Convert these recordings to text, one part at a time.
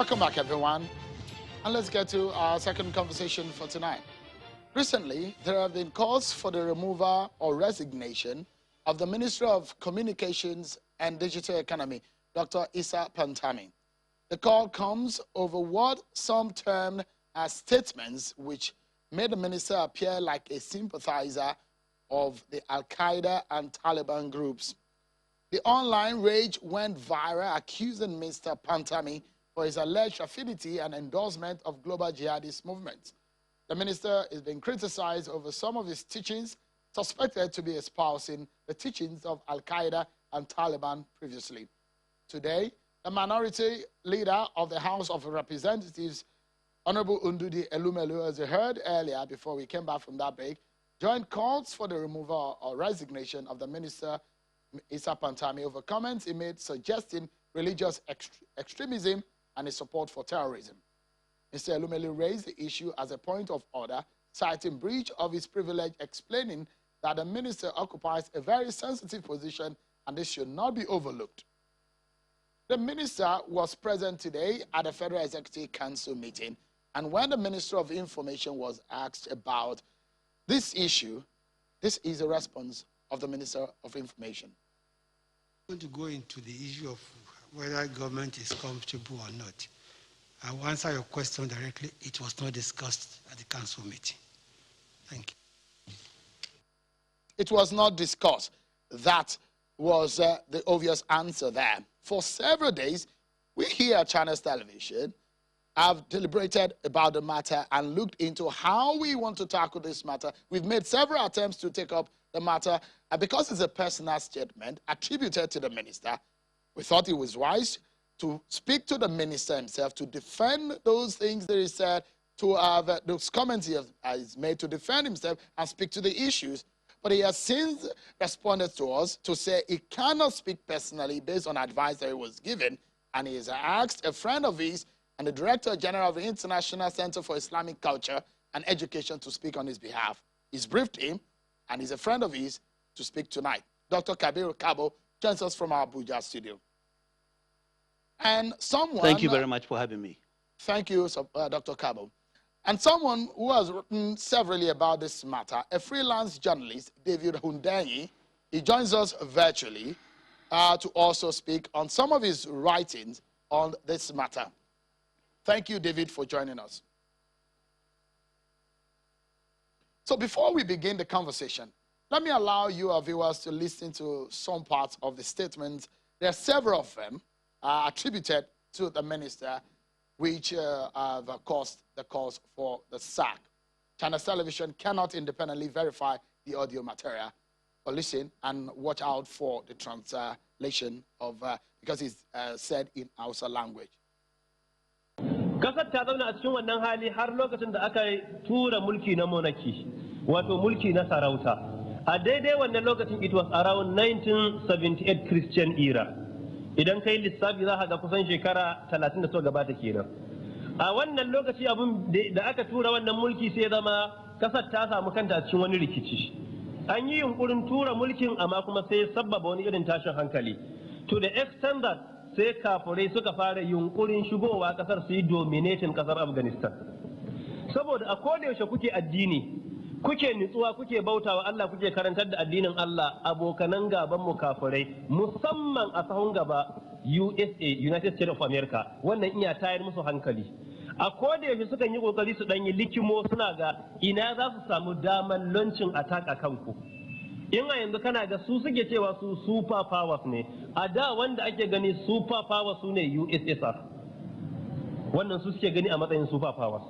Welcome back, everyone. And let's get to our second conversation for tonight. Recently, there have been calls for the removal or resignation of the Minister of Communications and Digital Economy, Dr. Pantamis. The call comes over what some termed as statements which made the minister appear like a sympathizer of the Al-Qaeda and Taliban groups. The online rage went viral, accusing Mr. Pantamis for his alleged affinity and endorsement of global jihadist movements. The minister is being criticized over some of his teachings, suspected to be espousing the teachings of Al-Qaeda and Taliban previously. Today, the minority leader of the House of Representatives, Honorable Hundeyin Elumelu, as you heard earlier before we came back from that break, joined calls for the removal or resignation of the minister, Pantamis, over comments he made suggesting religious extremism and his support for terrorism. Mr. Elumelu raised the issue as a point of order, citing breach of his privilege, explaining that the minister occupies a very sensitive position and this should not be overlooked. The minister was present today at the Federal Executive Council meeting, and when the Minister of Information was asked about this issue, this is a response of the Minister of Information. I'm going to go into the issue of whether government is comfortable or not. I will answer your question directly. It was not discussed at the council meeting. Thank you. It was not discussed. That was the obvious answer there. For several days, we here at Channels Television have deliberated about the matter and looked into how we want to tackle this matter. We've made several attempts to take up the matter, and because it's a personal statement attributed to the minister, we thought it was wise to speak to the minister himself to defend those things that he said, to have those comments he has made to defend himself and speak to the issues. But he has since responded to us to say he cannot speak personally based on advice that he was given, and he has asked a friend of his and the Director General of the International Center for Islamic Culture and Education to speak on his behalf. He's briefed him, and he's a friend of his to speak tonight. Dr. Kabo joins us from our Abuja studio. And someone... Thank you very much for having me. Thank you, Dr. Kabo. And someone who has written severally about this matter, a freelance journalist, David Hundeyin, he joins us virtually to also speak on some of his writings on this matter. Thank you, David, for joining us. So before we begin the conversation, let me allow you, our viewers, to listen to some parts of the statements. There are several of them attributed to the minister, which have caused the cause for the sack. Channels Television cannot independently verify the audio material, but listen and watch out for the translation of, because it's said in Hausa language. Kasar ta zauna a cikin wannan hali har lokacin da aka tura mulki na monarchy, wato mulki na sarauta. A daidai wannan lokacin, it was around 1978 Christian era. Idan kai lissafi za ka ga kusan shekara 30 da so gabata kenan. A wannan lokaci abun da aka tura wannan mulki sai zama kasar ta samu kanta a cikin wani rikici. An yi yunkurin tura mulkin amma kuma sai sabbaba wani irin tashin hankali. To the extent that sai kafurai suka fara yunkurin shigowa kasar su yi dominating kasar Afghanistan. Saboda a koda yaushe kuke addini, kuke nutsuwa, kuke bautawa Allah, kuke karantar da addinin Allah, abokanan gaban mu kafurai, musamman a sahun gaba USA, United States of America, wannan iya tayar musu hankali. A koda yaushe sukan yi kokari su dan yi likimo, suna ga ina za su samu daman launching attack a kanku. In a yanzu kana ga su suke cewa su super powers ne, a da wanda ake gani super powers su ne USSR, wannan su suke gani a matsayin super powers.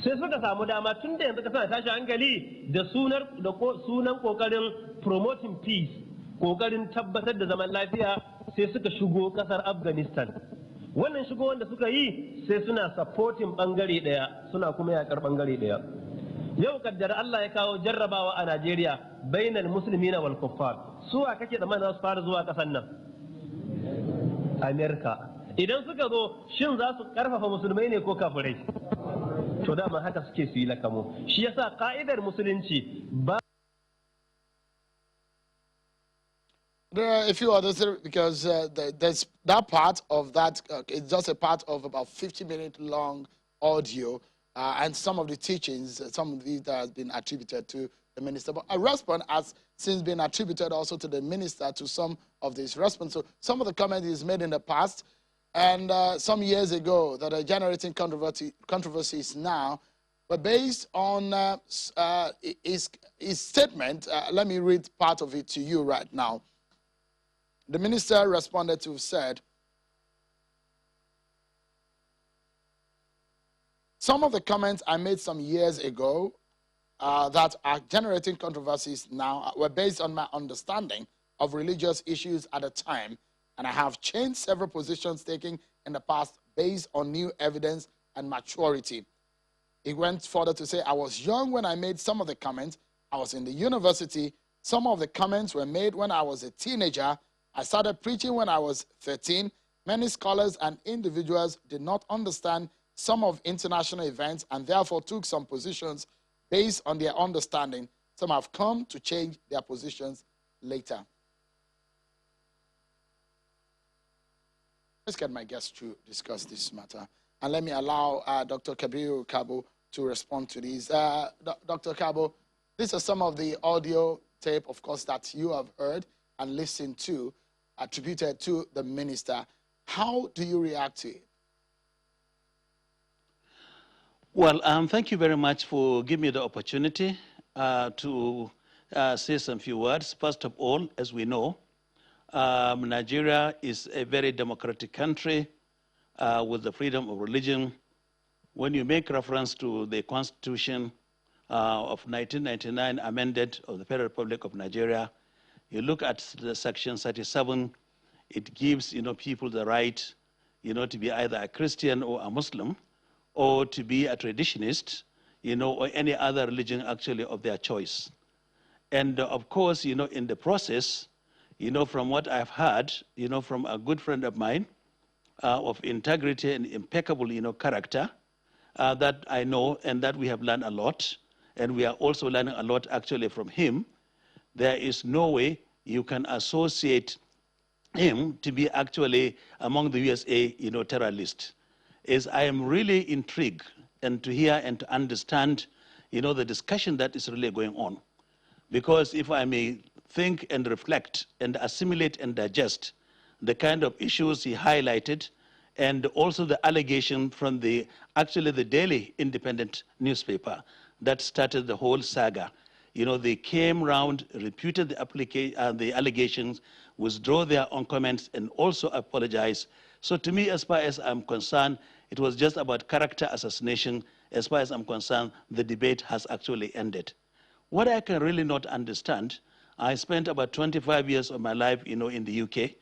Sai suka samu dama tun da yanzu kasar tashi hankali da sunan kokarin promoting peace, kokarin tabbatar da zaman lafiya, sai suka shigo kasar Afghanistan. Wannan shigo wanda suka yi sai suna supporting bangare daya, suna kuma yakar bangare daya. Yau kaddara Allah ya kawo jarrabawa a Najeriya bainal muslimina wal kuffar. Suwa kake da za su fara zuwa kasan nan? Amerika. Idan suka zo, shin za su karfafa musulmai ne ko kafirai? To dama haka suke su yi lakamo. Shi yasa ka'idar musulunci ba There are a few others because there's that part of that, it's just a part of about 50-minute long audio, and some of the teachings, some of these that has been attributed to the minister. But a response has since been attributed also to the minister to some of these responses. So some of the comments he's made in the past and some years ago that are generating controversies now, but based on his statement, let me read part of it to you right now. The minister responded to said, some of the comments I made some years ago that are generating controversies now were based on my understanding of religious issues at the time, and I have changed several positions taken in the past based on new evidence and maturity. He went further to say, I was young when I made some of the comments. I was in the university. Some of the comments were made when I was a teenager. I started preaching when I was 13. Many scholars and individuals did not understand some of international events and therefore took some positions based on their understanding. Some have come to change their positions later. Let's get my guests to discuss this matter. And let me allow Dr. Kabo to respond to these. Dr. Kabo, these are some of the audio tape, of course, that you have heard and listened to, attributed to the minister. How do you react to it? Well, thank you very much for giving me the opportunity to say some few words. First of all, as we know, Nigeria is a very democratic country with the freedom of religion. When you make reference to the Constitution of 1999 amended of the Federal Republic of Nigeria, you look at the Section 37, it gives people the right to be either a Christian or a Muslim, or to be a traditionist, or any other religion actually of their choice. And of course, in the process, from what I've heard, from a good friend of mine of integrity and impeccable, character that I know and that we have learned a lot, and we are also learning a lot actually from him. There is no way you can associate him to be actually among the USA, terror list. Is I am really intrigued and to hear and to understand, the discussion that is really going on. Because if I may think and reflect and assimilate and digest the kind of issues he highlighted, and also the allegation from the Daily Independent newspaper that started the whole saga. They came round, reputed the allegations, withdraw their own comments, and also apologize. So to me, as far as I'm concerned, it was just about character assassination. As far as I'm concerned, the debate has actually ended. What I can really not understand, I spent about 25 years of my life, in the UK,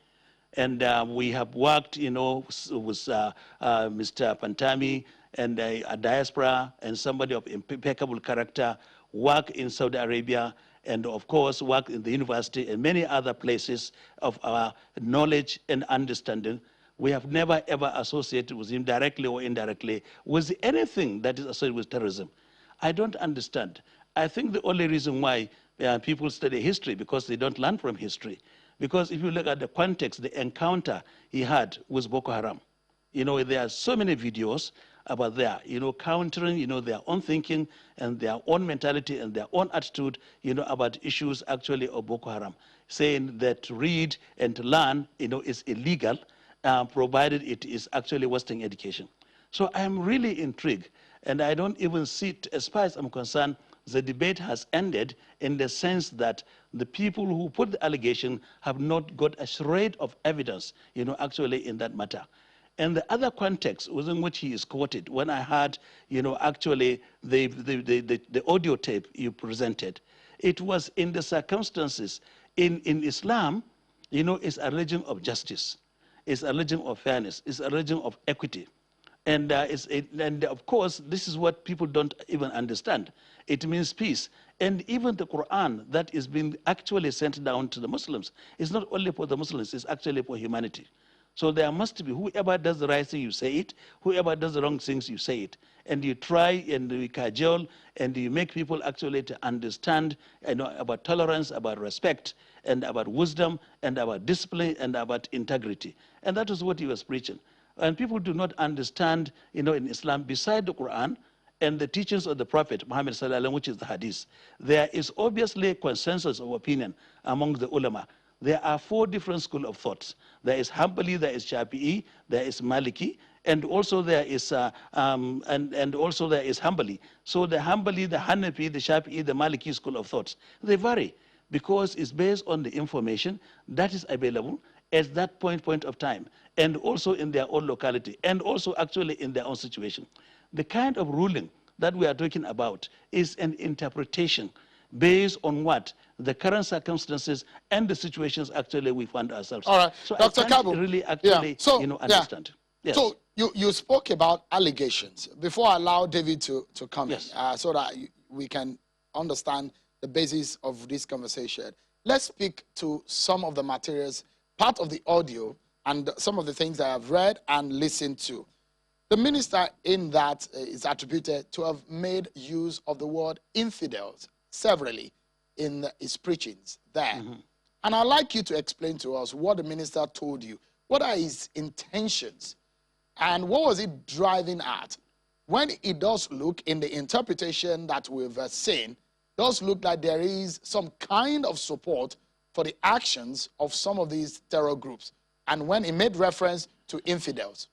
and we have worked, with Mr. Pantamis and a diaspora and somebody of impeccable character, work in Saudi Arabia, and of course work in the university and many other places of our knowledge and understanding. We have never ever associated with him directly or indirectly with anything that is associated with terrorism. I don't understand. I think the only reason why people study history because they don't learn from history. Because if you look at the context, the encounter he had with Boko Haram, there are so many videos about their, countering, their own thinking and their own mentality and their own attitude, about issues actually of Boko Haram, saying that to read and to learn, is illegal, provided it is actually Western education. So I am really intrigued, and I don't even see it, as far as I'm concerned, the debate has ended in the sense that the people who put the allegation have not got a shred of evidence, actually in that matter. And the other context within which he is quoted, when I heard, actually the audio tape you presented, it was in the circumstances. In Islam, it's a religion of justice. It's a religion of fairness. It's a religion of equity. And of course, this is what people don't even understand. It means peace. And even the Quran that is being actually sent down to the Muslims is not only for the Muslims, it's actually for humanity. So there must be, whoever does the right thing, you say it. Whoever does the wrong things, you say it. And you try and you cajole and you make people actually to understand about tolerance, about respect. and about wisdom and about discipline and about integrity. And that was what he was preaching. And people do not understand, in Islam, beside the Quran and the teachings of the Prophet Muhammad sallallahu alaihi wasallam, which is the Hadith, there is obviously a consensus of opinion among the ulama. There are 4 different schools of thoughts. There is Hanbali, there is Shafi'i, there is Maliki, and also there is also there is Hanbali. So the Hanbali, the Hanafi, the Shafi'i, the Maliki school of thoughts, they vary because it's based on the information that is available at that point of time, and also in their own locality, and also actually in their own situation. The kind of ruling that we are talking about is an interpretation based on what? The current circumstances and the situations actually we find ourselves. All right, so Dr. I can't Kabo, really actually understand. Yes. So you spoke about allegations. Before I allow David to come in, so that we can understand the basis of this conversation, let's speak to some of the materials, part of the audio, and some of the things that I've read and listened to. The minister in that is attributed to have made use of the word infidels severally in his preachings there. And I'd like you to explain to us what the minister told you. What are his intentions? And what was he driving at? When it does look, in the interpretation that we've seen, does look like there is some kind of support for the actions of some of these terror groups. And when he made reference to infidels.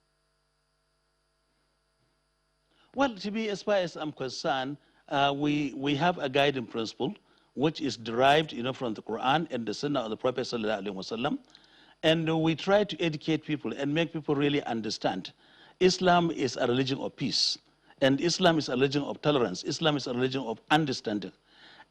Well, to be, as far as I'm concerned, we have a guiding principle which is derived, from the Quran and the Sunnah of the Prophet sallallahu alaihi wasallam, and we try to educate people and make people really understand. Islam is a religion of peace, and Islam is a religion of tolerance. Islam is a religion of understanding.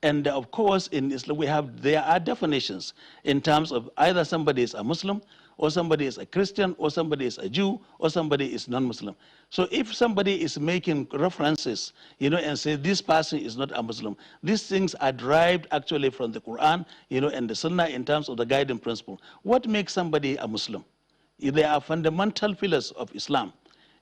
And of course, in Islam, there are definitions in terms of either somebody is a Muslim, or somebody is a Christian, or somebody is a Jew, or somebody is non-Muslim. So if somebody is making references, and say this person is not a Muslim, these things are derived actually from the Quran, and the Sunnah in terms of the guiding principle. What makes somebody a Muslim? There are fundamental pillars of Islam,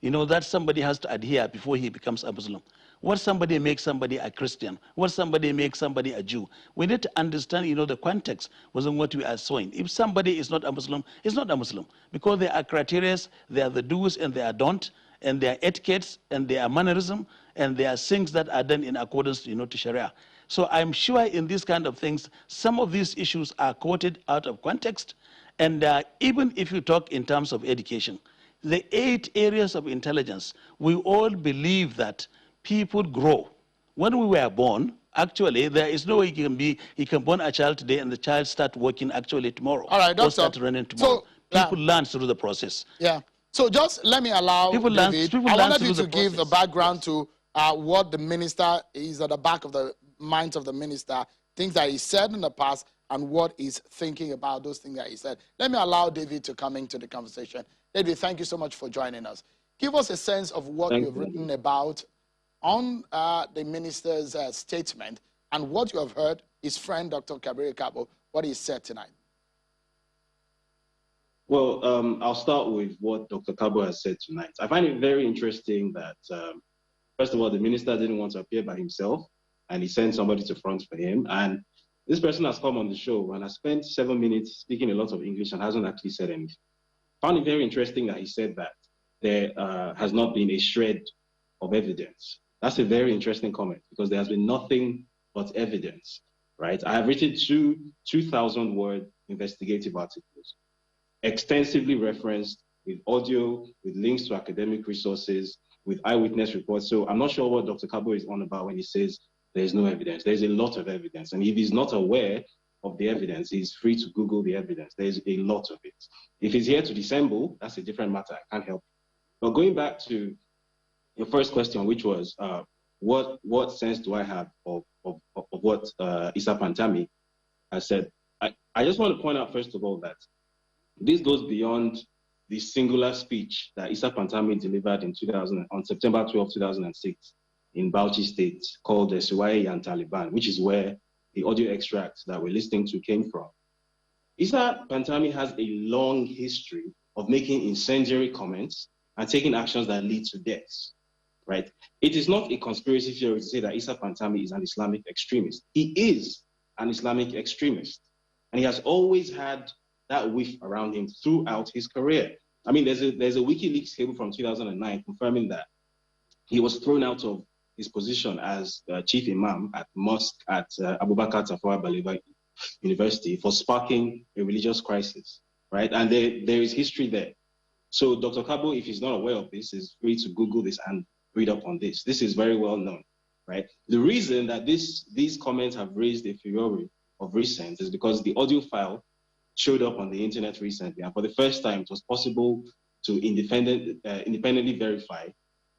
that somebody has to adhere before he becomes a Muslim. What somebody makes somebody a Christian? What somebody makes somebody a Jew? We need to understand, the context wasn't what we are showing. If somebody is not a Muslim, he's not a Muslim. Because there are criteria, there are the do's and there are don't, and there are etiquettes, and there are mannerism, and there are things that are done in accordance, to Sharia. So I'm sure in these kind of things, some of these issues are quoted out of context. And even if you talk in terms of education, the 8 areas of intelligence, we all believe that people grow. When we were born, actually, there is no way he can born a child today and the child start working actually tomorrow. All right, doctor. Or start running tomorrow. So, people learn through the process. Yeah. So just let me allow David, I wanted you to give the background to what the minister is at the back of the minds of the minister, things that he said in the past, and what he's thinking about those things that he said. Let me allow David to come into the conversation. David, thank you so much for joining us. Give us a sense of what you've written about on the minister's statement and what you have heard his friend, Dr. Kabo, what he said tonight. Well, I'll start with what Dr. Kabo has said tonight. I find it very interesting that, first of all, the minister didn't want to appear by himself, and he sent somebody to front for him. And this person has come on the show and has spent 7 minutes speaking a lot of English and hasn't actually said anything. I found it very interesting that he said that there has not been a shred of evidence. That's a very interesting comment because there has been nothing but evidence, right? I have written 2,000-word investigative articles, extensively referenced with audio, with links to academic resources, with eyewitness reports. So I'm not sure what Dr. Kabo is on about when he says there's no evidence. There's a lot of evidence. And if he's not aware of the evidence, he's free to Google the evidence. There's a lot of it. If he's here to dissemble, that's a different matter. I can't help it. But going back to your first question, which was what sense do I have of what Issa Pantami has said? I just want to point out, first of all, that this goes beyond the singular speech that Issa Pantami delivered on September 12, 2006 in Bauchi State called the Suwaye and Taliban, which is where the audio extract that we're listening to came from. Issa Pantami has a long history of making incendiary comments and taking actions that lead to deaths, right? It is not a conspiracy theory to say that Issa Pantami is an Islamic extremist. He is an Islamic extremist. And he has always had that whiff around him throughout his career. I mean, there's a WikiLeaks cable from 2009 confirming that he was thrown out of his position as chief imam at mosque at Abubakar Tafawa Balewa University for sparking a religious crisis, right? And there is history there. So Dr. Kabo, if he's not aware of this, is free to Google this and read up on this. This is very well known, right? The reason that these comments have raised a furor of recent is because the audio file showed up on the internet recently, and for the first time, it was possible to independently verify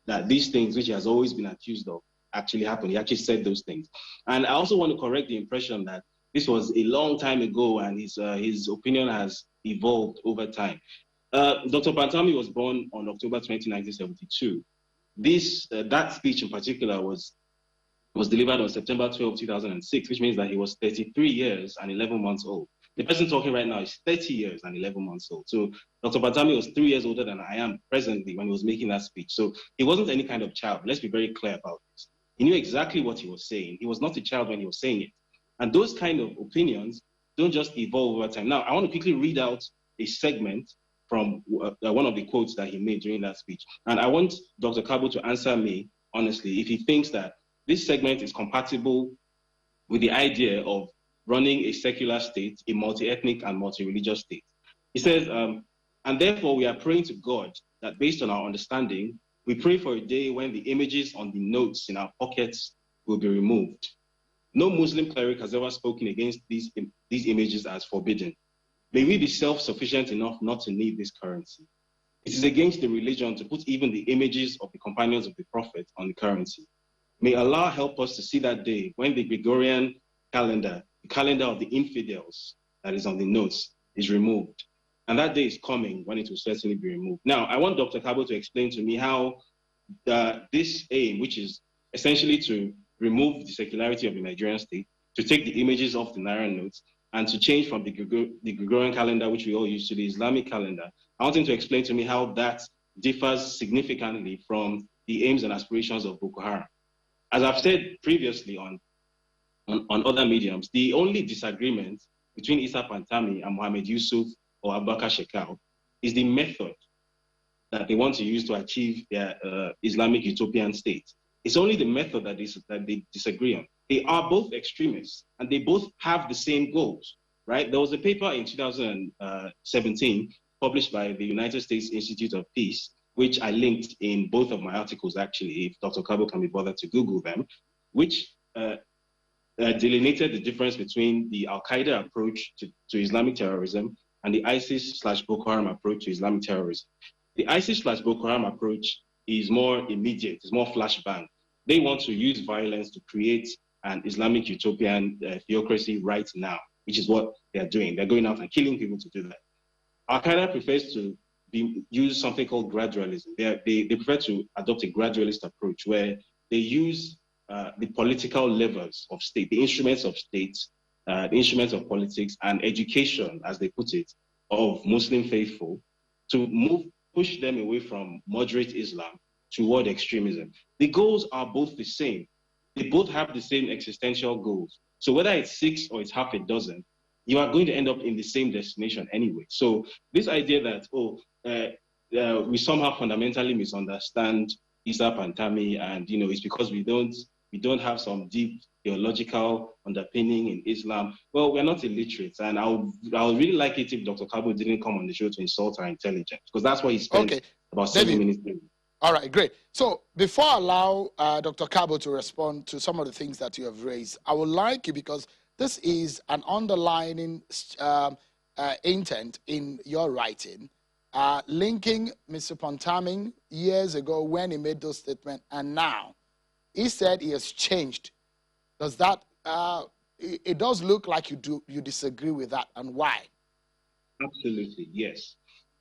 that these things, which he has always been accused of, actually happened. He actually said those things. And I also want to correct the impression that this was a long time ago and his opinion has evolved over time. Dr. Pantamis was born on October 20, 1972. That speech in particular was delivered on September 12, 2006, which means that he was 33 years and 11 months old. The person talking right now is 30 years and 11 months old. So Dr. Pantamis was 3 years older than I am presently when he was making that speech. So he wasn't any kind of child. Let's be very clear about this. He knew exactly what he was saying. He was not a child when he was saying it. And those kind of opinions don't just evolve over time. Now, I want to quickly read out a segment from one of the quotes that he made during that speech. And I want Dr. Kabo to answer me, honestly, if he thinks that this segment is compatible with the idea of running a secular state, a multi-ethnic and multi-religious state. He says, and therefore we are praying to God that based on our understanding, we pray for a day when the images on the notes in our pockets will be removed. No Muslim cleric has ever spoken against these images as forbidden. May we be self-sufficient enough not to need this currency. It is against the religion to put even the images of the companions of the Prophet on the currency. May Allah help us to see that day when the Gregorian calendar, the calendar of the infidels that is on the notes, is removed. And that day is coming when it will certainly be removed. Now, I want Dr. Kabo to explain to me how this aim, which is essentially to remove the secularity of the Nigerian state, to take the images off the Naira notes, and to change from the Gregorian calendar, which we all use, to the Islamic calendar. I want him to explain to me how that differs significantly from the aims and aspirations of Boko Haram. As I've said previously on other mediums, the only disagreement between Issa Pantamis and Mohammed Yusuf or Abubakar Shekau is the method that they want to use to achieve their Islamic utopian state. It's only the method that they disagree on. They are both extremists and they both have the same goals, right? There was a paper in 2017 published by the United States Institute of Peace, which I linked in both of my articles, actually, if Dr. Kabo can be bothered to Google them, which delineated the difference between the Al-Qaeda approach to Islamic terrorism and the ISIS/Boko Haram approach to Islamic terrorism. The ISIS/Boko Haram approach is more immediate, it's more flashbang. They want to use violence to create an Islamic utopian theocracy right now, which is what they're doing. They're going out and killing people to do that. Al-Qaeda prefers to use something called gradualism. They prefer to adopt a gradualist approach where they use the political levers of state, the instruments of state, the instruments of politics and education, as they put it, of Muslim faithful to push them away from moderate Islam toward extremism. The goals are both the same. They both have the same existential goals. So whether it's 6 or it's half a dozen, you are going to end up in the same destination anyway. So this idea that, we somehow fundamentally misunderstand Issa Pantamis and, it's because we don't have some deep theological underpinning in Islam. Well, we're not illiterate. And I would really like it if Dr. Kabo didn't come on the show to insult our intelligence, because that's what he spent about 7 minutes doing. All right, great. So before I allow Dr. Kabo to respond to some of the things that you have raised, I would like you, because this is an underlining intent in your writing, linking Mr. Pantamis years ago when he made those statements and now. He said he has changed. Does that, it does look like you disagree with that, and why? Absolutely, yes.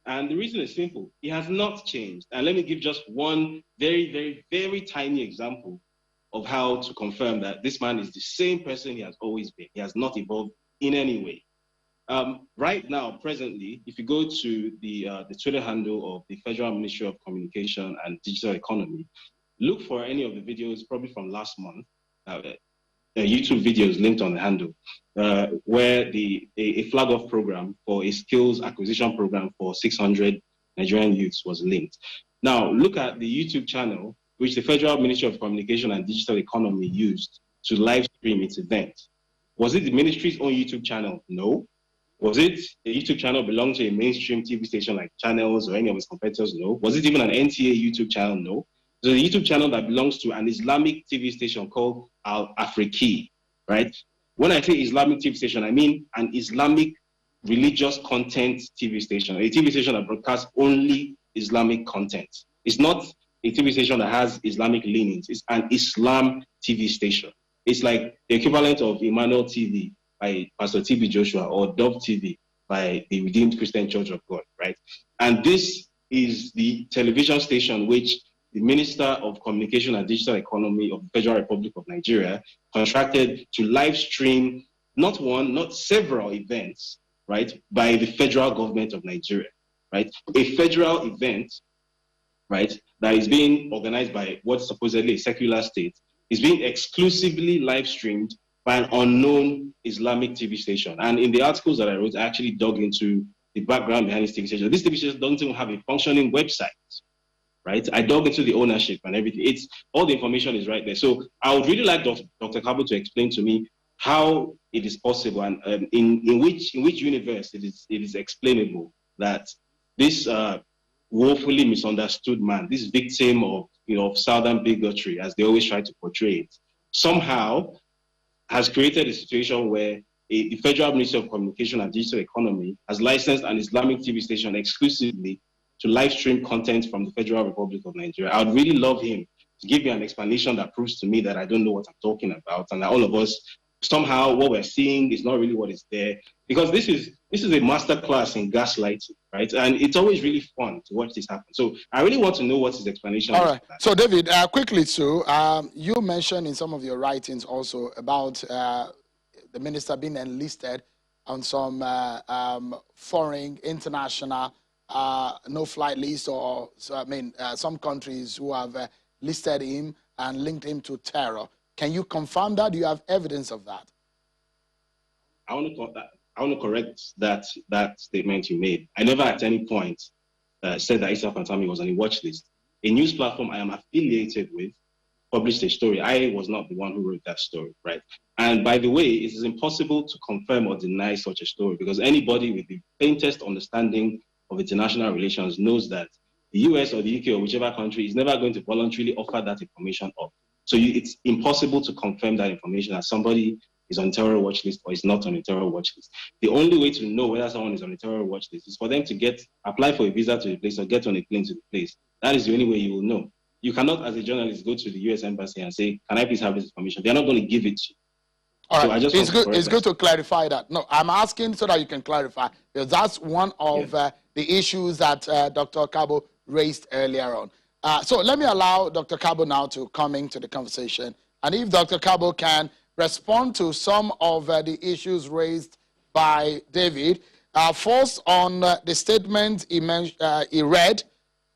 And the reason is simple. He has not changed. And let me give just one very, very, very tiny example of how to confirm that this man is the same person he has always been. He has not evolved in any way. Right now, presently, if you go to the Twitter handle of the Federal Ministry of Communication and Digital Economy, look for any of the videos, probably from last month. YouTube videos linked on the handle, where a flag-off program for a skills acquisition program for 600 Nigerian youths was linked. Now, look at the YouTube channel, which the Federal Ministry of Communication and Digital Economy used to live stream its event. Was it the ministry's own YouTube channel? No. Was it a YouTube channel belonging to a mainstream TV station like Channels or any of its competitors? No. Was it even an NTA YouTube channel? No. It was a YouTube channel that belongs to an Islamic TV station called Al Afriki, right? When I say Islamic TV station, I mean an Islamic religious content TV station, a TV station that broadcasts only Islamic content. It's not a TV station that has Islamic leanings. It's an Islam TV station. It's like the equivalent of Emmanuel TV by Pastor TB Joshua or Dove TV by the Redeemed Christian Church of God, right? And this is the television station which the Minister of Communication and Digital Economy of the Federal Republic of Nigeria contracted to live stream not one, not several events, right, by the federal government of Nigeria, right? A federal event, right, that is being organized by what's supposedly a secular state is being exclusively live streamed by an unknown Islamic TV station. And in the articles that I wrote, I actually dug into the background behind this TV station. This TV station doesn't even have a functioning website, right? I dug into the ownership and everything. It's all the information is right there. So I would really like Dr. Kabo to explain to me how it is possible and in which universe it is explainable that this woefully misunderstood man, this victim of Southern bigotry, as they always try to portray it, somehow has created a situation where the Federal Ministry of Communication and Digital Economy has licensed an Islamic TV station exclusively to live stream content from the Federal Republic of Nigeria. I would really love him to give me an explanation that proves to me that I don't know what I'm talking about and that all of us, somehow what we're seeing is not really what is there. Because this is a masterclass in gaslighting, right? And it's always really fun to watch this happen. So I really want to know what his explanation is. All right. So David, quickly too, you mentioned in some of your writings also about the minister being enlisted on some foreign, international, no-flight list, or some countries who have listed him and linked him to terror. Can you confirm that? Do you have evidence of that? I want to correct that statement you made. I never at any point said that Pantamis was on a watch list. A news platform I am affiliated with published a story. I was not the one who wrote that story, right? And by the way, it is impossible to confirm or deny such a story because anybody with the faintest understanding of international relations knows that the US or the UK or whichever country is never going to voluntarily offer that information up. So it's impossible to confirm that information as somebody is on a terror watch list or is not on a terror watch list. The only way to know whether someone is on a terror watch list is for them to apply for a visa to the place or get on a plane to the place. That is the only way you will know. You cannot, as a journalist, go to the US embassy and say, can I please have this information? They're not going to give it to you. All so right. It's good to clarify that. No, I'm asking so that you can clarify, because that's one of the issues that Dr. Kabo raised earlier on. So let me allow Dr. Kabo now to come into the conversation. And if Dr. Kabo can respond to some of the issues raised by David, first on the statement he read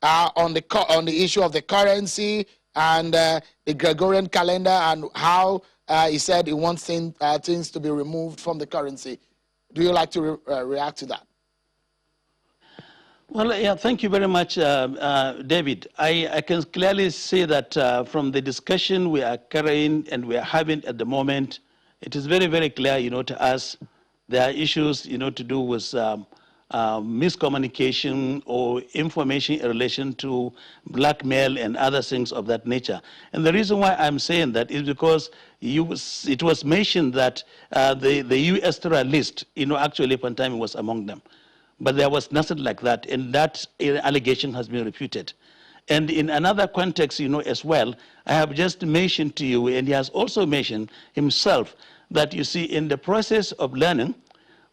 on the issue of the currency and the Gregorian calendar and how he said he wants things to be removed from the currency. Do you like to react to that? Well, yeah, thank you very much, David. I can clearly say that from the discussion we are carrying and we are having at the moment, it is very, very clear, to us, there are issues, to do with miscommunication or information in relation to blackmail and other things of that nature. And the reason why I'm saying that is because it was mentioned that the US terror list, actually Pantamis was among them. But there was nothing like that, and that allegation has been refuted. And in another context, as well, I have just mentioned to you, and he has also mentioned himself, that you see, in the process of learning,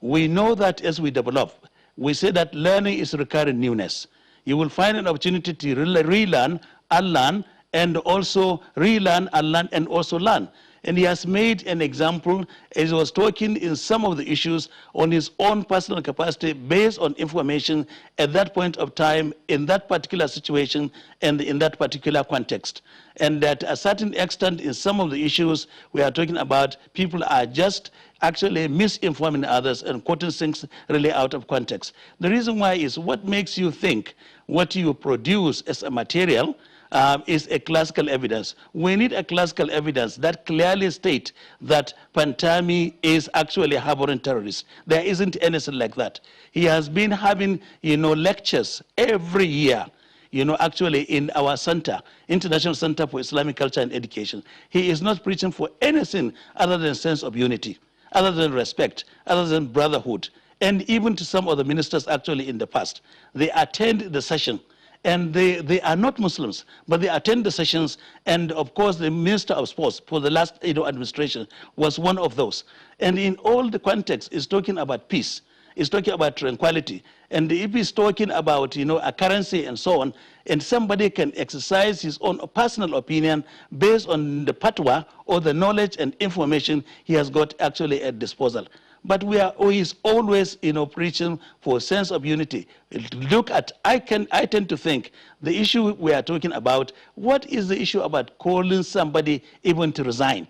we know that as we develop, we say that learning is recurrent newness. You will find an opportunity to relearn, unlearn, and also relearn, unlearn, and also learn. And he has made an example as he was talking in some of the issues on his own personal capacity based on information at that point of time, in that particular situation, and in that particular context. And that a certain extent in some of the issues we are talking about, people are just actually misinforming others and quoting things really out of context. The reason why is what makes you think what you produce as a material is a classical evidence. We need a classical evidence that clearly states that Pantamis is actually harboring terrorists. There isn't anything like that. He has been having, lectures every year, actually in our center, International Center for Islamic Culture and Education. He is not preaching for anything other than sense of unity, other than respect, other than brotherhood. And even to some of the ministers actually in the past, they attend the session. And they are not Muslims, but they attend the sessions. And of course, the Minister of Sports for the last administration was one of those. And in all the context, is talking about peace, is talking about tranquility. And if he's talking about, a currency and so on, and somebody can exercise his own personal opinion based on the fatwa or the knowledge and information he has got actually at disposal. But he's always, preaching for a sense of unity. Look at, I tend to think the issue we are talking about, what is the issue about calling somebody even to resign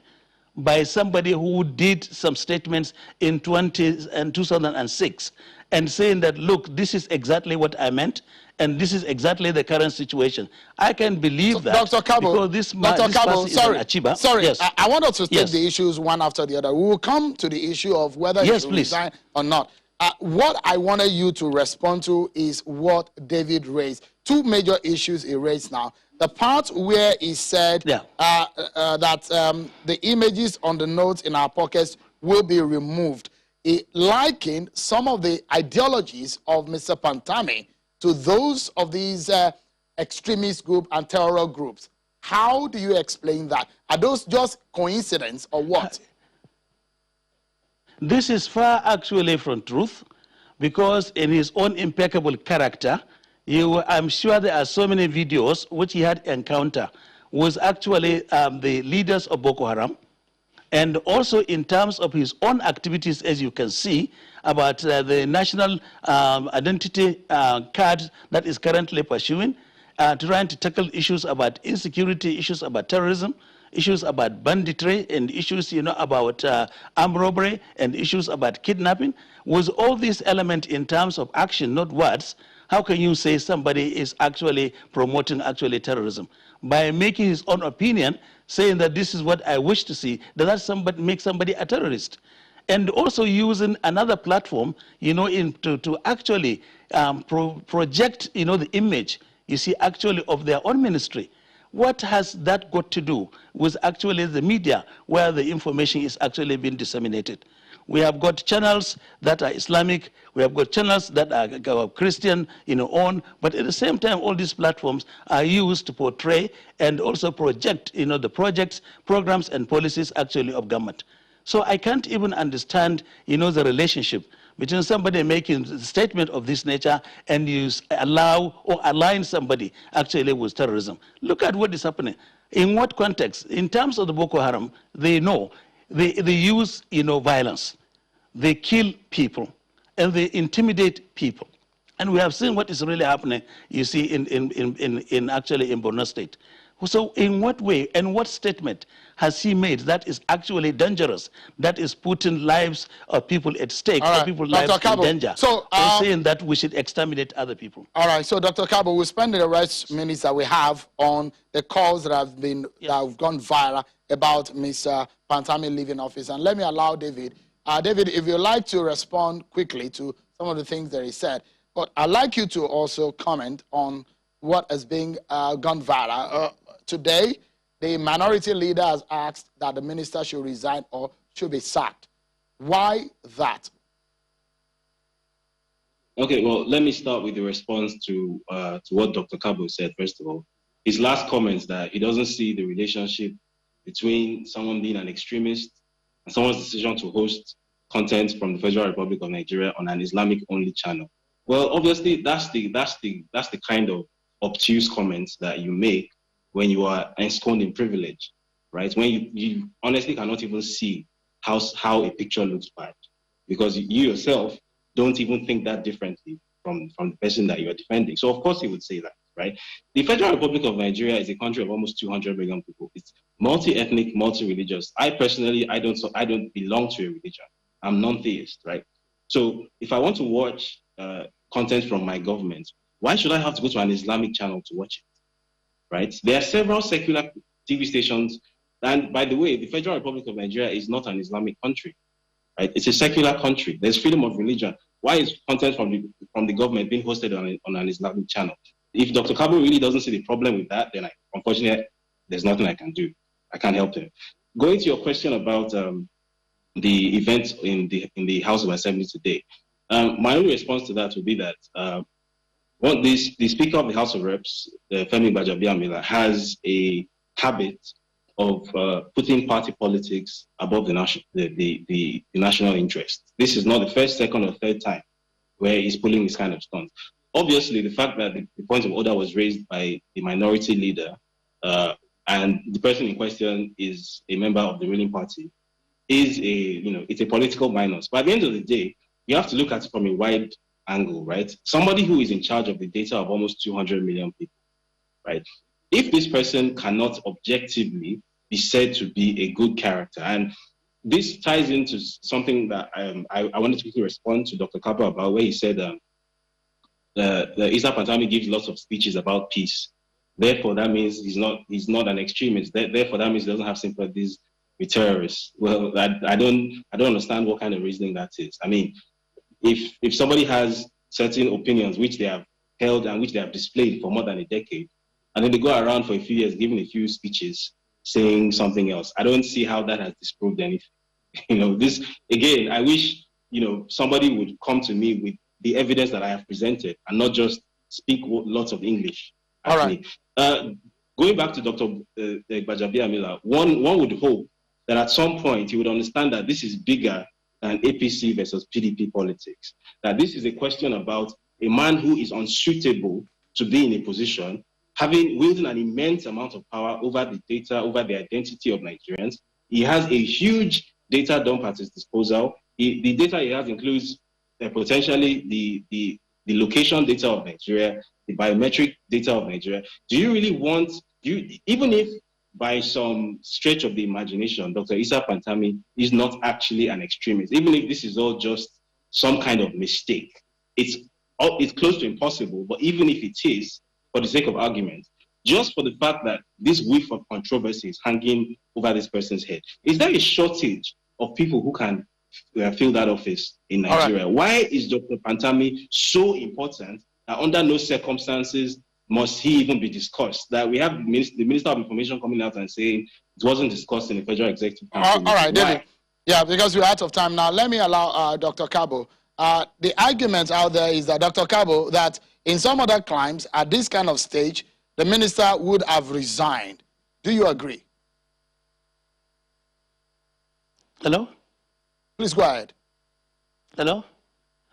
by somebody who did some statements in 2006 and saying that, look, this is exactly what I meant, and this is exactly the current situation. I can believe that. Dr. Kabo, because this Kabo, sorry. Yes. I want us to take the issues one after the other. We will come to the issue of whether he should resign or not. What I wanted you to respond to is what David raised. Two major issues he raised now. The part where he said that the images on the notes in our pockets will be removed. He likened some of the ideologies of Mr. Pantamis to those of these extremist groups and terror groups. How do you explain that? Are those just coincidence or what? This is far actually from truth, because in his own impeccable character, I'm sure there are so many videos which he had encounter with actually the leaders of Boko Haram, and also in terms of his own activities, as you can see, about the national identity card that is currently pursuing, trying to tackle issues about insecurity, issues about terrorism, issues about banditry, and issues, about armed robbery, and issues about kidnapping. With all these elements in terms of action, not words, how can you say somebody is actually promoting terrorism? By making his own opinion, saying that this is what I wish to see, does that somebody make somebody a terrorist? And also using another platform, to actually project, the image, actually of their own ministry. What has that got to do with actually the media where the information is actually being disseminated? We have got channels that are Islamic, we have got channels that are Christian, on, but at the same time, all these platforms are used to portray and also project, the projects, programs, and policies actually of government. So I can't even understand, the relationship between somebody making a statement of this nature and you allow or align somebody actually with terrorism. Look at what is happening. In what context? In terms of the Boko Haram, they know they use, violence. They kill people and they intimidate people. And we have seen what is really happening, in actually in Borno State. So in what way and what statement has he made that is actually dangerous, that is putting lives of people at stake, or people's lives in danger, so, saying that we should exterminate other people? All right, so Dr. Kabo, we'll spend the rest minutes that we have on the calls that have been that have gone viral about Mr. Pantamis leaving office. And let me allow David. David, if you'd like to respond quickly to some of the things that he said, but I'd like you to also comment on what is being gone viral. Today, the minority leader has asked that the minister should resign or should be sacked. Why that? Okay, well, let me start with the response to what Dr. Kabo said, first of all. His last comments that he doesn't see the relationship between someone being an extremist and someone's decision to host content from the Federal Republic of Nigeria on an Islamic-only channel. Well, obviously, that's the kind of obtuse comments that you make when you are ensconced in privilege. right? When you honestly cannot even see how a picture looks bad, because you yourself don't even think that differently from the person that you're defending. So of course he would say that, right? The Federal Republic of Nigeria is a country of almost 200 million people. It's multi-ethnic, multi-religious. I personally, I don't belong to a religion. I'm non-theist, right? So if I want to watch content from my government, why should I have to go to an Islamic channel to watch it, right? There are several secular TV stations. And by the way, the Federal Republic of Nigeria is not an Islamic country, right? It's a secular country. There's freedom of religion. Why is content from the government being hosted on an Islamic channel? If Dr. Kabo really doesn't see the problem with that, then unfortunately, there's nothing I can do. I can't help him. Going to your question about the events in the House of Assembly today, my only response to that would be that the Speaker of the House of Reps, Femi Gbajabiamila, has a habit of putting party politics above the national interest. This is not the first, second, or third time where he's pulling this kind of stunt. Obviously, the fact that the point of order was raised by the minority leader and the person in question is a member of the ruling party is it's a political minus. But at the end of the day, you have to look at it from a wide angle, right? Somebody who is in charge of the data of almost 200 million people, right? If this person cannot objectively be said to be a good character, and this ties into something that I wanted to quickly respond to Dr. Kabo about, where he said Issa Pantami gives lots of speeches about peace. Therefore, that means he's not an extremist. Therefore, that means he doesn't have sympathies with terrorists. Well, I don't understand what kind of reasoning that is. I mean, if somebody has certain opinions which they have held and which they have displayed for more than a decade, and then they go around for a few years giving a few speeches saying something else, I don't see how that has disproved anything. This again, I wish somebody would come to me with the evidence that I have presented and not just speak lots of English. All right. Going back to Dr. Gbajabiamila, one would hope that at some point he would understand that this is bigger than APC versus PDP politics. That this is a question about a man who is unsuitable to be in a position, wielding an immense amount of power over the data, over the identity of Nigerians. He has a huge data dump at his disposal. The data he has includes potentially the location data of Nigeria, the biometric data of Nigeria. Do you really want, even if by some stretch of the imagination, Dr. Issa Pantami is not actually an extremist, even if this is all just some kind of mistake, it's close to impossible, but even if it is, for the sake of argument, just for the fact that this whiff of controversy is hanging over this person's head, is there a shortage of people who can fill that office in Nigeria? Right. Why is Dr. Pantami so important that under no circumstances must he even be discussed? That we have the Minister of Information coming out and saying it wasn't discussed in the Federal Executive Council. All right, David. Yeah, because we're out of time now. Let me allow Dr. Kabo. The argument out there is that, Dr. Kabo, that in some other crimes, at this kind of stage, the minister would have resigned. Do you agree? Hello? Please go ahead. Hello?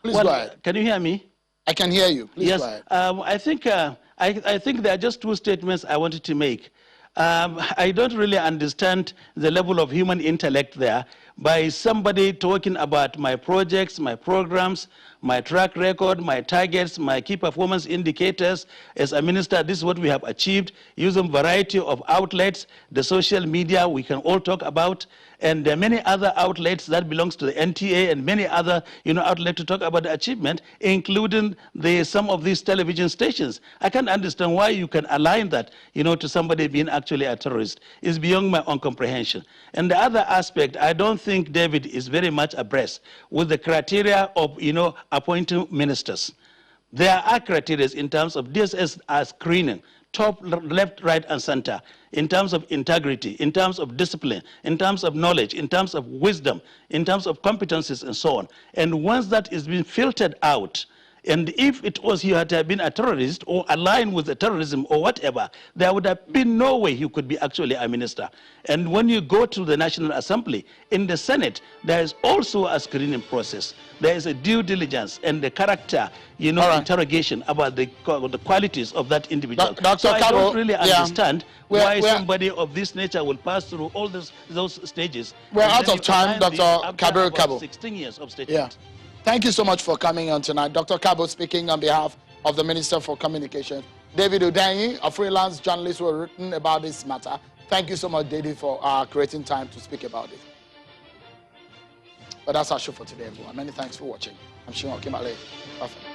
Please go ahead. Can you hear me? I can hear you. Please yes, go ahead. I think there are just two statements I wanted to make. I don't really understand the level of human intellect there by somebody talking about my projects, my programs, my track record, my targets, my key performance indicators. As a minister, this is what we have achieved using a variety of outlets, the social media we can all talk about, and there are many other outlets that belongs to the NTA and many other outlets to talk about the achievement, including some of these television stations. I can't understand why you can align that to somebody being actually a terrorist. It's beyond my own comprehension. And the other aspect, I don't think David is very much abreast with the criteria of appointing ministers. There are criteria in terms of DSS screening, top, left, right, and center, in terms of integrity, in terms of discipline, in terms of knowledge, in terms of wisdom, in terms of competencies, and so on. And once that is being filtered out, And if it was he had been a terrorist or aligned with the terrorism or whatever, there would have been no way he could be actually a minister. And when you go to the National Assembly, in the Senate, there is also a screening process. There is a due diligence and the character, interrogation about the qualities of that individual. Dr. So I Kabo, don't really understand why we're, somebody of this nature will pass through all those stages. We're out of time, Dr. Kabo. 16 years of statement. Yeah. Thank you so much for coming on tonight. Dr. Kabo speaking on behalf of the Minister for Communications. David Hundeyin, a freelance journalist who has written about this matter. Thank you so much, David, for creating time to speak about it. But that's our show for today, everyone. Many thanks for watching. I'm Shimon Kimale. Perfect.